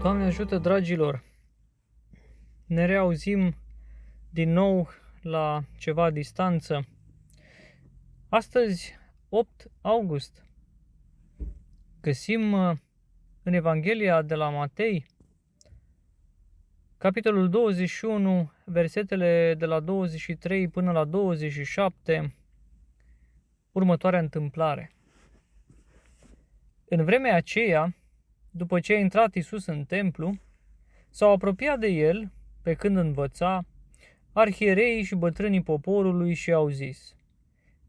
Doamne ajută, dragilor! Ne reauzim din nou la ceva distanță. Astăzi, 8 august, găsim în Evanghelia de la Matei, capitolul 21, versetele de la 23 până la 27, următoarea întâmplare. În vremea aceea, după ce a intrat Iisus în templu, s-au apropiat de el, pe când învăța, arhiereii și bătrânii poporului și au zis: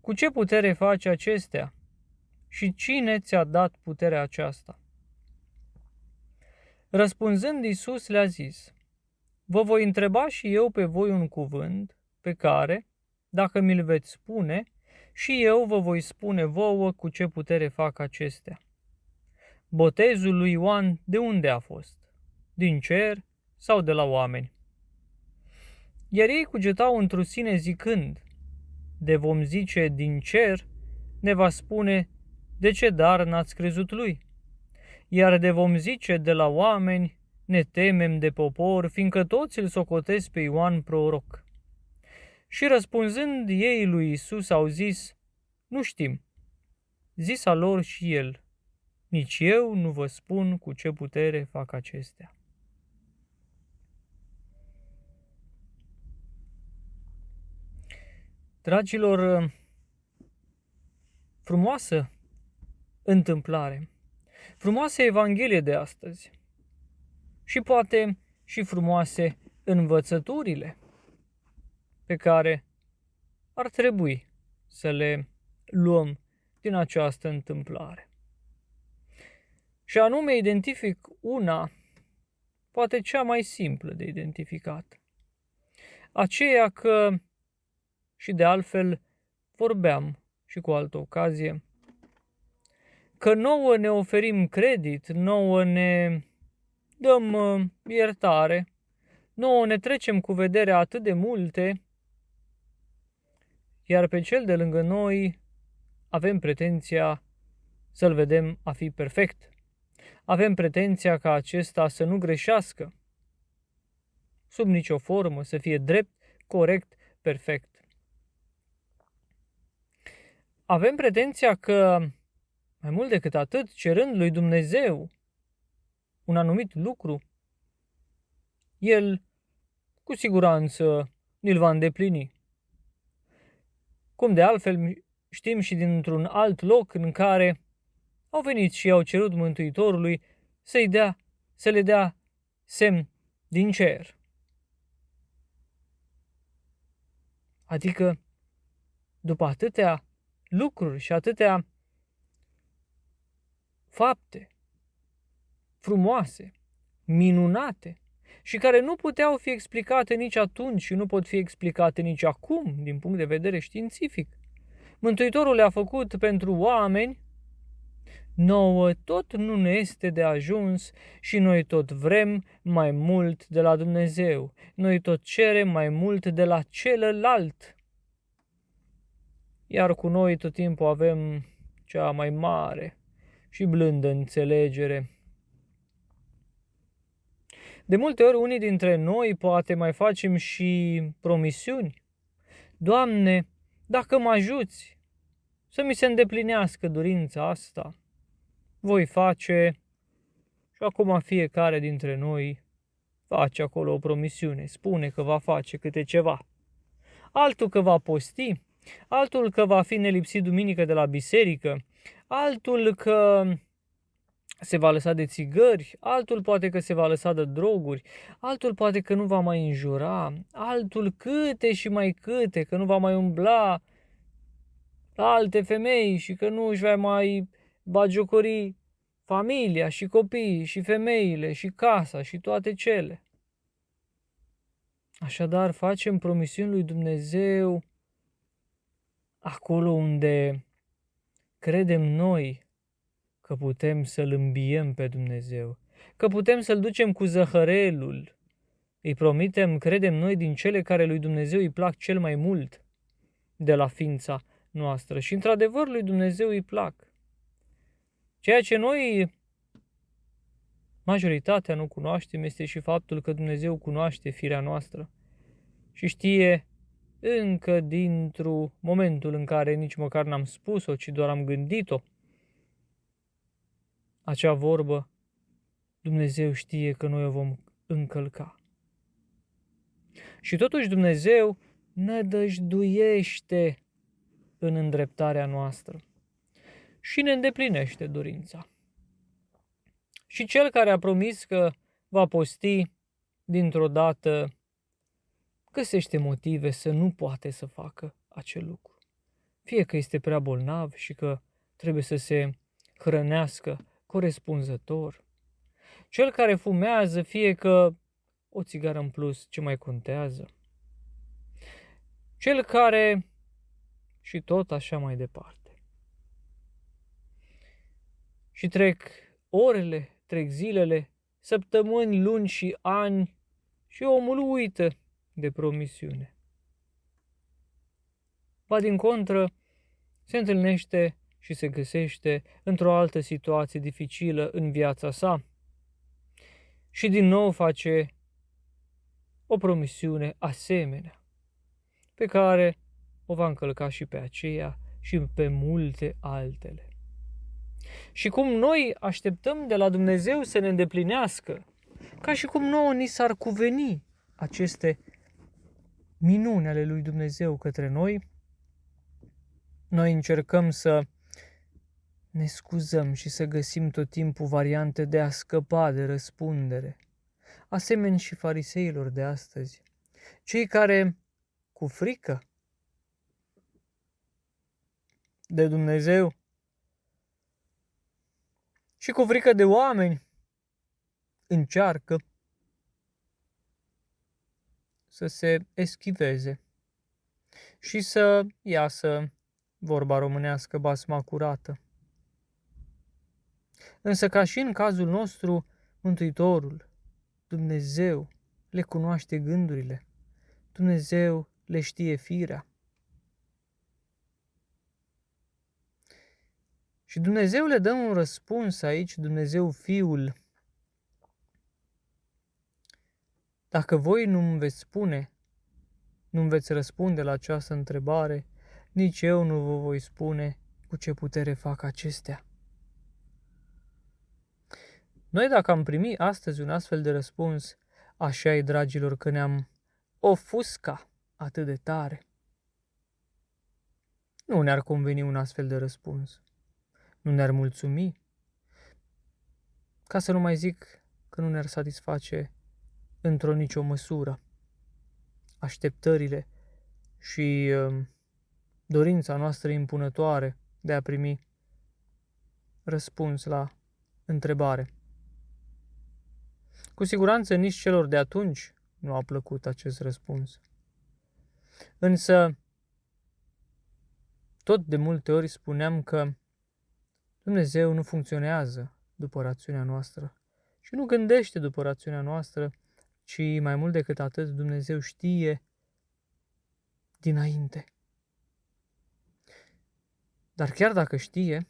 Cu ce putere faci acestea? Și cine ți-a dat puterea aceasta? Răspunzând, Iisus le-a zis: Vă voi întreba și eu pe voi un cuvânt, pe care, dacă mi-l veți spune, și eu vă voi spune vouă cu ce putere fac acestea. Botezul lui Ioan de unde a fost? Din cer sau de la oameni? Iar ei cugetau într-o sine zicând: De vom zice din cer, ne va spune: De ce dar n-ați crezut lui? Iar de vom zice de la oameni, ne temem de popor, fiindcă toți îl socotesc pe Ioan proroc. Și răspunzând ei lui Iisus au zis: Nu știm. Zisa lor și el: Nici eu nu vă spun cu ce putere fac acestea. Dragilor, frumoasă întâmplare, frumoasă Evanghelie de astăzi și poate și frumoase învățăturile pe care ar trebui să le luăm din această întâmplare. Și anume identific una, poate cea mai simplă de identificat, aceea că, și de altfel vorbeam și cu altă ocazie, că nouă ne oferim credit, nouă ne dăm iertare, nouă ne trecem cu vederea atât de multe, iar pe cel de lângă noi avem pretenția să-l vedem a fi perfect. Avem pretenția ca acesta să nu greșească, sub nicio formă, să fie drept, corect, perfect. Avem pretenția că, mai mult decât atât, cerând lui Dumnezeu un anumit lucru, El cu siguranță ni-l va îndeplini. Cum de altfel știm și dintr-un alt loc în care au venit și i-au cerut Mântuitorului să le dea semn din cer. Adică, după atâtea lucruri și atâtea fapte frumoase, minunate, și care nu puteau fi explicate nici atunci și nu pot fi explicate nici acum, din punct de vedere științific, Mântuitorul le-a făcut pentru oameni, nouă tot nu ne este de ajuns și noi tot vrem mai mult de la Dumnezeu. Noi tot cerem mai mult de la celălalt. Iar cu noi tot timpul avem cea mai mare și blândă înțelegere. De multe ori unii dintre noi poate mai facem și promisiuni. Doamne, dacă mă ajuți să mi se îndeplinească dorința asta, voi face. Și acum fiecare dintre noi face acolo o promisiune, spune că va face câte ceva. Altul că va posti, altul că va fi nelipsit duminică de la biserică, altul că se va lăsa de țigări, altul poate că se va lăsa de droguri, altul poate că nu va mai înjura, altul câte și mai câte, că nu va mai umbla la alte femei și că nu își va mai bagiocori familia și copiii și femeile și casa și toate cele. Așadar, facem promisiuni lui Dumnezeu acolo unde credem noi că putem să-L îmbiem pe Dumnezeu, că putem să-L ducem cu zăhărelul. Îi promitem, credem noi, din cele care lui Dumnezeu îi plac cel mai mult de la ființa noastră. Și într-adevăr lui Dumnezeu îi plac. Ceea ce noi majoritatea nu cunoaștem este și faptul că Dumnezeu cunoaște firea noastră și știe încă dintr-un momentul în care nici măcar n-am spus-o, ci doar am gândit-o, acea vorbă, Dumnezeu știe că noi o vom încălca. Și totuși Dumnezeu nădăjduiește în îndreptarea noastră și ne îndeplinește dorința. Și cel care a promis că va posti dintr-o dată găsește motive să nu poate să facă acel lucru. Fie că este prea bolnav și că trebuie să se hrănească corespunzător. Cel care fumează, fie că o țigară în plus, ce mai contează. Cel care și tot așa mai departe. Și trec orele, trec zilele, săptămâni, luni și ani și omul uită de promisiune. Ba din contră, se întâlnește și se găsește într-o altă situație dificilă în viața sa și din nou face o promisiune asemenea, pe care o va încălca și pe aceea și pe multe altele. Și cum noi așteptăm de la Dumnezeu să ne îndeplinească, ca și cum nouă ni s-ar cuveni aceste minuni ale lui Dumnezeu către noi, noi încercăm să ne scuzăm și să găsim tot timpul variante de a scăpa de răspundere, asemeni și fariseilor de astăzi, cei care, cu frică de Dumnezeu și cu frică de oameni, încearcă să se eschiveze și să iasă, vorba românească, basma curată. Însă, ca și în cazul nostru, Mântuitorul, Dumnezeu, le cunoaște gândurile. Dumnezeu le știe firea. Și Dumnezeu le dă un răspuns aici, Dumnezeu Fiul. Dacă voi nu-mi veți spune, nu-mi veți răspunde la această întrebare, nici eu nu vă voi spune cu ce putere fac acestea. Noi, dacă am primit astăzi un astfel de răspuns, așa e, dragilor, că ne-am ofusca atât de tare. Nu ne-ar conveni un astfel de răspuns. Nu ne-ar mulțumi. Ca să nu mai zic că nu ne-ar satisface într-o nicio măsură așteptările și dorința noastră impunătoare de a primi răspuns la întrebare. Cu siguranță nici celor de atunci nu a plăcut acest răspuns. Însă, tot de multe ori spuneam că Dumnezeu nu funcționează după rațiunea noastră și nu gândește după rațiunea noastră, ci mai mult decât atât Dumnezeu știe dinainte. Dar chiar dacă știe,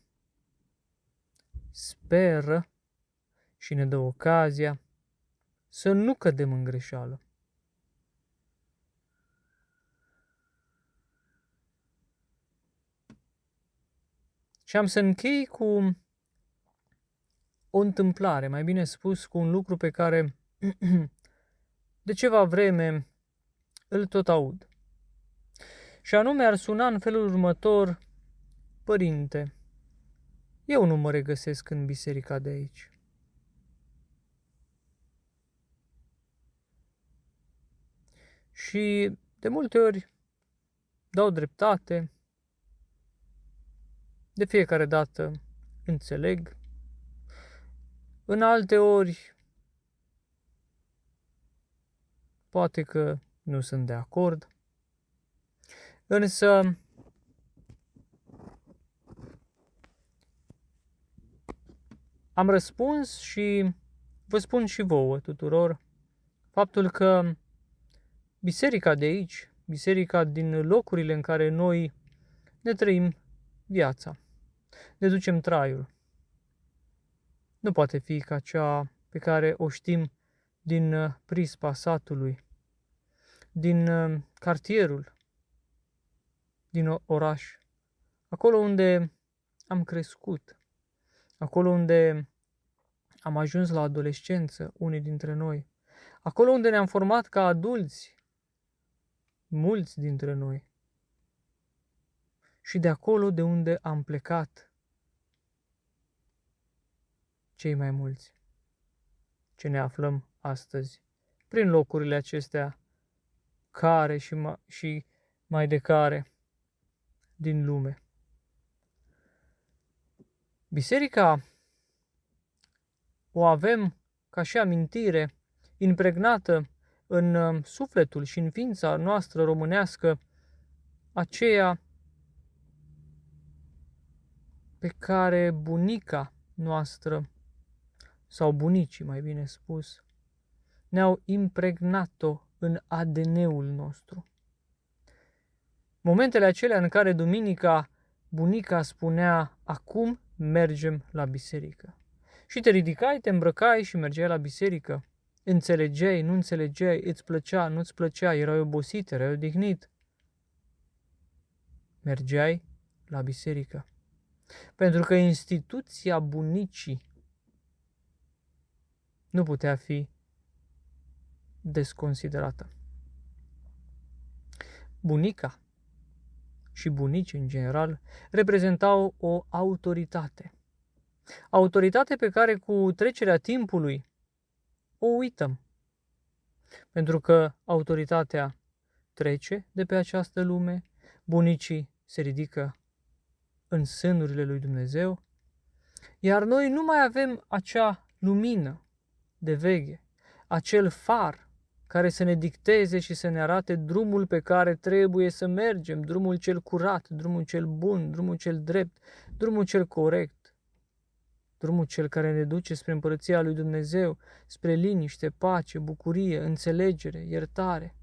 speră și ne dă ocazia să nu cădem în greșeală. Și am să închei cu o întâmplare, mai bine spus, cu un lucru pe care de ceva vreme îl tot aud. Și anume ar suna în felul următor: Părinte, eu nu mă regăsesc în biserica de aici. Și de multe ori dau dreptate, de fiecare dată înțeleg, în alte ori poate că nu sunt de acord, însă am răspuns și vă spun și vouă tuturor faptul că biserica de aici, biserica din locurile în care noi ne trăim viața, ne ducem traiul, nu poate fi ca cea pe care o știm din prispa satului, din cartierul, din oraș, acolo unde am crescut, acolo unde am ajuns la adolescență, unii dintre noi, acolo unde ne-am format ca adulți, mulți dintre noi, și de acolo de unde am plecat, cei mai mulți, ce ne aflăm astăzi, prin locurile acestea care și mai de care din lume. Biserica o avem ca și amintire impregnată în sufletul și în ființa noastră românească, aceea pe care bunica noastră, sau bunicii mai bine spus, ne-au impregnat-o în ADN-ul nostru. Momentele acelea în care duminica bunica spunea: acum mergem la biserică. Și te ridicai, te îmbrăcai și mergeai la biserică. Înțelegeai, nu înțelegeai, îți plăcea, nu-ți plăcea, erai obosit, erai odihnit. Mergeai la biserică. Pentru că instituția bunicii nu putea fi desconsiderată. Bunica și bunicii în general reprezentau o autoritate. Autoritate pe care cu trecerea timpului o uităm. Pentru că autoritatea trece de pe această lume, bunicii se ridică în sânurile lui Dumnezeu, iar noi nu mai avem acea lumină de veche, acel far care să ne dicteze și să ne arate drumul pe care trebuie să mergem, drumul cel curat, drumul cel bun, drumul cel drept, drumul cel corect, drumul cel care ne duce spre împărăția lui Dumnezeu, spre liniște, pace, bucurie, înțelegere, iertare.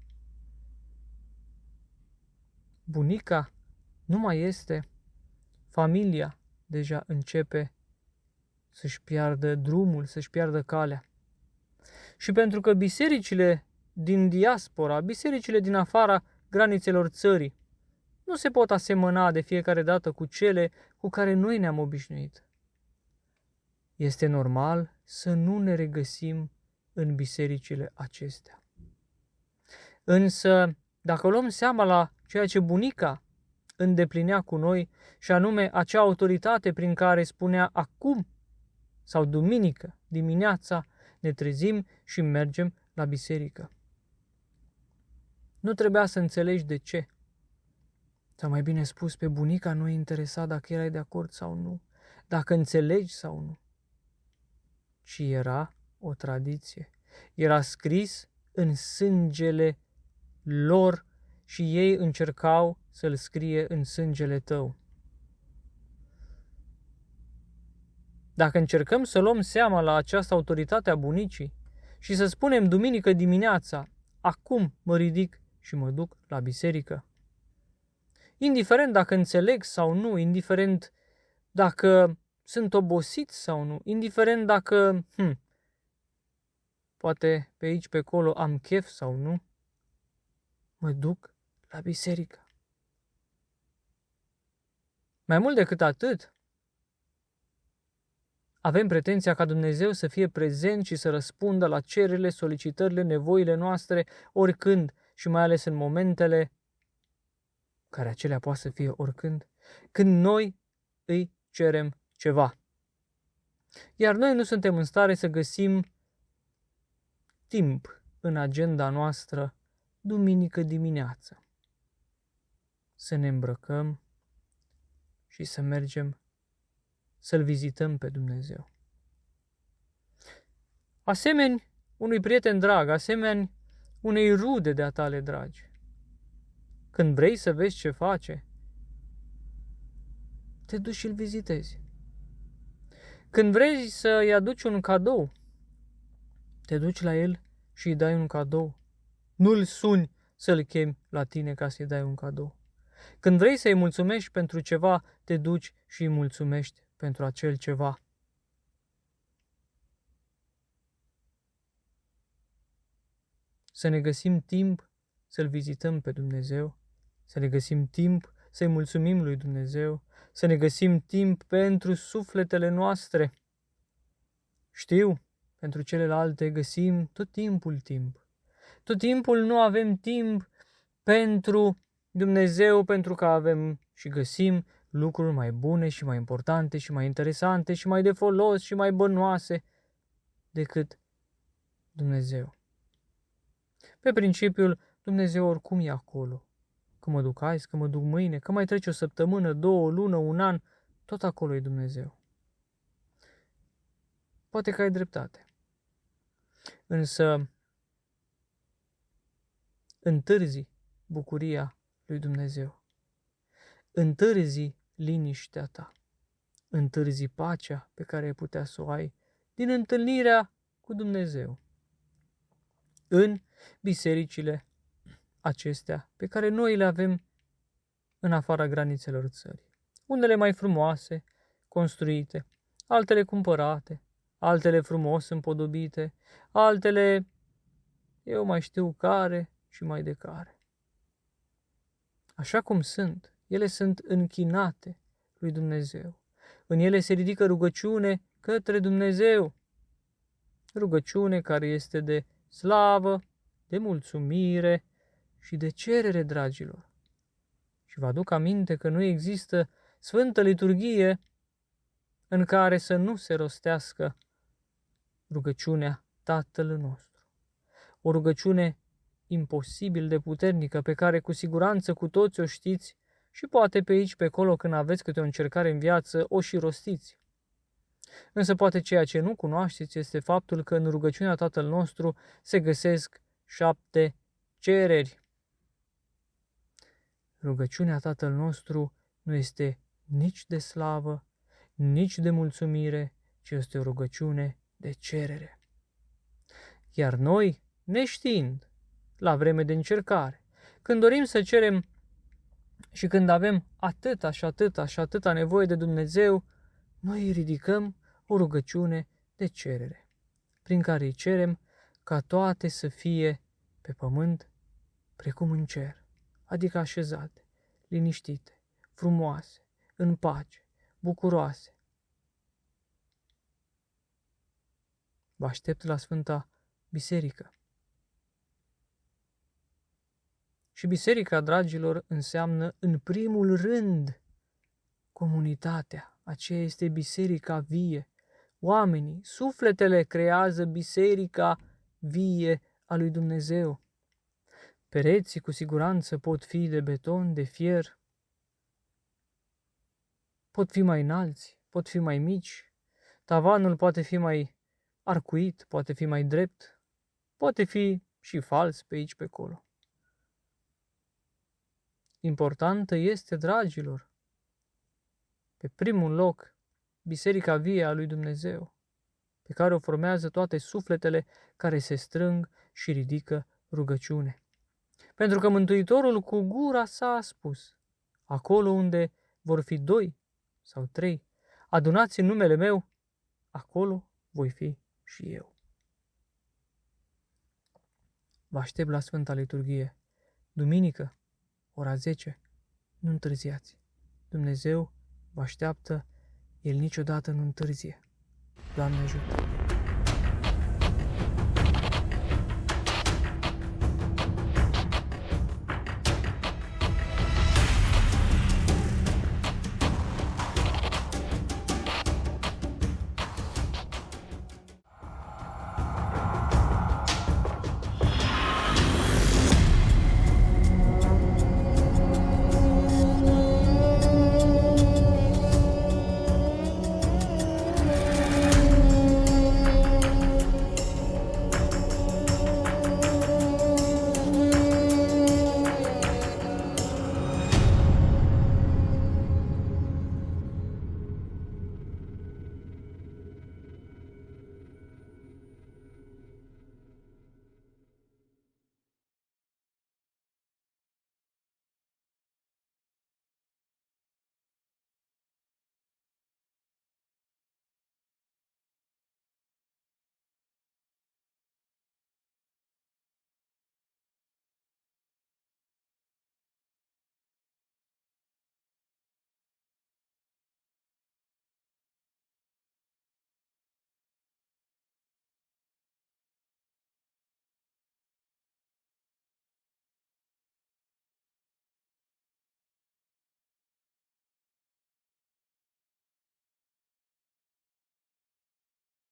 Bunica nu mai este, familia deja începe să-și piardă drumul, să-și piardă calea. Și pentru că bisericile din diaspora, bisericile din afara granițelor țării, nu se pot asemăna de fiecare dată cu cele cu care noi ne-am obișnuit, este normal să nu ne regăsim în bisericile acestea. Însă, dacă luăm seama la ceea ce bunica îndeplinea cu noi, și anume acea autoritate prin care spunea acum sau duminică dimineața ne trezim și mergem la biserică. Nu trebuia să înțelegi de ce. Sau mai bine spus, pe bunica nu îi interesa dacă erai de acord sau nu, dacă înțelegi sau nu. Ci era o tradiție. Era scris în sângele lor și ei încercau să-l scrie în sângele tău. Dacă încercăm să luăm seama la această autoritate a bunicii și să spunem duminică dimineața, acum mă ridic și mă duc la biserică, indiferent dacă înțeleg sau nu, indiferent dacă sunt obosit sau nu, indiferent dacă, poate pe aici, pe acolo am chef sau nu, mă duc la biserică. Mai mult decât atât, avem pretenția ca Dumnezeu să fie prezent și să răspundă la cererile, solicitările, nevoile noastre oricând și mai ales în momentele care acelea poate să fie oricând, când noi îi cerem ceva. Iar noi nu suntem în stare să găsim timp în agenda noastră duminică dimineață să ne îmbrăcăm și să mergem să-L vizităm pe Dumnezeu. Asemeni unui prieten drag, asemeni unei rude de-a tale dragi, când vrei să vezi ce face, te duci și îl vizitezi. Când vrei să-i aduci un cadou, te duci la el și îi dai un cadou. Nu-l suni să-l chemi la tine ca să-i dai un cadou. Când vrei să-i mulțumești pentru ceva, te duci și îi mulțumești pentru acel ceva. să ne găsim timp să-L vizităm pe Dumnezeu, să ne găsim timp să-i mulțumim lui Dumnezeu, să ne găsim timp pentru sufletele noastre. Știu, pentru celelalte găsim tot timpul timp. Tot timpul nu avem timp pentru Dumnezeu, pentru că avem și găsim lucruri mai bune și mai importante și mai interesante și mai de folos și mai bănoase decât Dumnezeu. Pe principiul, Dumnezeu oricum e acolo. Că mă duc azi, că mă duc mâine, că mai trece o săptămână, 2, o lună, un an, tot acolo e Dumnezeu. Poate că ai dreptate. Însă întârzi bucuria lui Dumnezeu. Întârzi liniștea ta. Întârzi pacea pe care ai putea să o ai din întâlnirea cu Dumnezeu. În bisericile acestea pe care noi le avem în afara granițelor țării. Unele mai frumoase, construite, altele cumpărate, altele frumos împodobite, altele eu mai știu care și mai de care. Așa cum sunt, ele sunt închinate lui Dumnezeu. În ele se ridică rugăciune către Dumnezeu. Rugăciune care este de slavă, de mulțumire și de cerere, dragilor. Și vă aduc aminte că nu există Sfântă Liturghie în care să nu se rostească rugăciunea Tatăl nostru. O rugăciune imposibil de puternică, pe care cu siguranță cu toți o știți și poate pe aici, pe acolo, când aveți câte o încercare în viață, o și rostiți. Însă poate ceea ce nu cunoașteți este faptul că în rugăciunea Tatăl nostru se găsesc 7 cereri. Rugăciunea Tatăl nostru nu este nici de slavă, nici de mulțumire, ci este o rugăciune de cerere. Iar noi, neștiind, la vreme de încercare, când dorim să cerem și când avem atâta și atâta și atâta nevoie de Dumnezeu, noi ridicăm o rugăciune de cerere, prin care îi cerem ca toate să fie pe pământ precum în cer, adică așezate, liniștite, frumoase, în pace, bucuroase. Vă aștept la Sfânta Biserică. Și biserica, dragilor, înseamnă în primul rând comunitatea. Aceea este biserica vie. Oamenii, sufletele creează biserica vie a lui Dumnezeu. Pereții cu siguranță pot fi de beton, de fier, pot fi mai înalți, pot fi mai mici, tavanul poate fi mai arcuit, poate fi mai drept, poate fi și fals pe aici, pe acolo. Importantă este, dragilor, pe primul loc, biserica vie a lui Dumnezeu, pe care o formează toate sufletele care se strâng și ridică rugăciune. Pentru că Mântuitorul cu gura sa a spus, acolo unde vor fi 2 sau 3 adunați în numele meu, acolo voi fi și eu. Vă aștept la Sfânta Liturghie, duminică, ora 10, nu întârziați. Dumnezeu vă așteaptă, El niciodată nu întârzie. Doamne ajută!